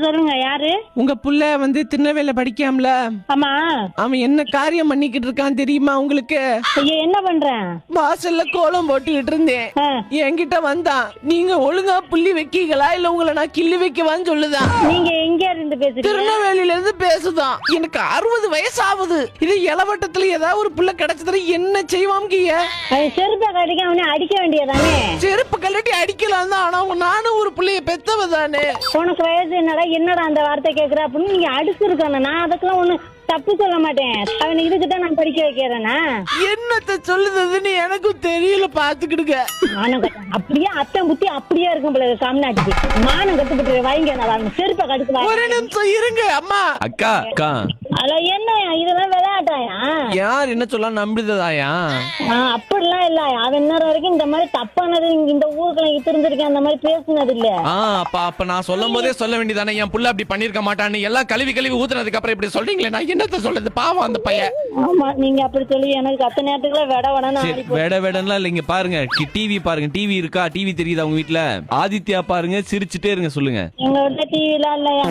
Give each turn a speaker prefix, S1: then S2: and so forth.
S1: சொல்லுங்க, யாரு?
S2: உங்க புள்ள வந்து திருநெல்வேலியில படிக்காமல,
S1: ஆமா.
S2: அவன் என்ன காரியம் பண்ணிக்கிட்டு இருக்கான் தெரியுமா உங்களுக்கு?
S1: ஐயோ, என்ன பண்றேன்?
S2: வாசல்ல கோலம் போட்டுக்கிட்டு இருந்தேன். என்கிட்ட வந்தான், நீங்க ஒழுங்கா புள்ளி வைக்கீங்களா இல்ல உங்களை நான் கிள்ளி வைக்கவான்னு சொல்லுதான்.
S1: நீங்க எங்க இருந்து பேசுறீங்க?
S2: திருநெல்வேலியில இருந்து பேசுதான். எனக்கு 60 வயசு ஆகுது. இது இளவட்டத்துல ஏதாவது ஒரு புள்ள கிடைச்சதுல என்ன செய்வாங்க?
S1: செருப்பை கட்டிக்க அவனை அடிக்க வேண்டியதானே?
S2: செருப்பு கல்லட்டி அடிக்கலாம் தான். ஆனா நானும் ஒரு புள்ளைய பெத்தவ தானே.
S1: உனக்கு வயசு என்னடா அந்த வார்த்தை கேக்குற அப்படின்னு நீங்க அடுத்து இருக்கான. நான் அதுக்கெல்லாம் ஒண்ணு தப்பு சொல்ல மாட்டேன். அவனை இதுக்குதான் நான் படிக்க வைக்கிறேன்னா.
S2: என்னத்த சொல்லுதுன்னு எனக்கும் தெரியல. பாத்துக்கிடுங்க.
S1: மானம் கட்ட அப்படியே அத்தன் புத்தி அப்படியே இருக்கும் போல காமநாட்டுக்கு. மானம் கட்டுப்பட்டு வாங்க. நான் செருப்பை கட்டுக்கு
S2: ஒரு நிமிஷம் இருங்க அம்மா.
S3: அக்கா அக்கா
S1: அத என்ன இதெல்லாம் விளையாட்டாயா?
S3: யார் என்ன சொல்ல நம்புறதாயா?
S1: அப்படிலாம் இல்ல. அவன் இன்னொரு வரைக்கும் இந்த மாதிரி தப்பானது இந்த ஊருக்குள்ள இருந்திருக்கேன். அந்த மாதிரி பேசுனது இல்ல.
S3: அப்ப நான் சொல்லும் போதே சொல்ல வேண்டியதானே என் புள்ள அப்படி பண்ணிருக்க மாட்டான்னு. எல்லாம் கழுவி ஊத்துனதுக்கு அப்புறம் இப்படி சொல்றீங்களே, நான் என்னத்த சொல்றது? பாவம் அந்த பையன்.
S1: ஆமா, நீங்க அப்படி சொல்லி எனக்கு அத்தனை நேரத்துக்குள்ள
S3: வெடன்னு இல்லைங்க. பாருங்க டிவி பாருங்க. டிவி இருக்கா? டிவி தெரியுதா உங்க வீட்டுல? ஆதித்யா பாருங்க, சிரிச்சுட்டே இருங்க. சொல்லுங்க.
S1: எங்க வீட்டுல டிவி எல்லாம் இல்லையா?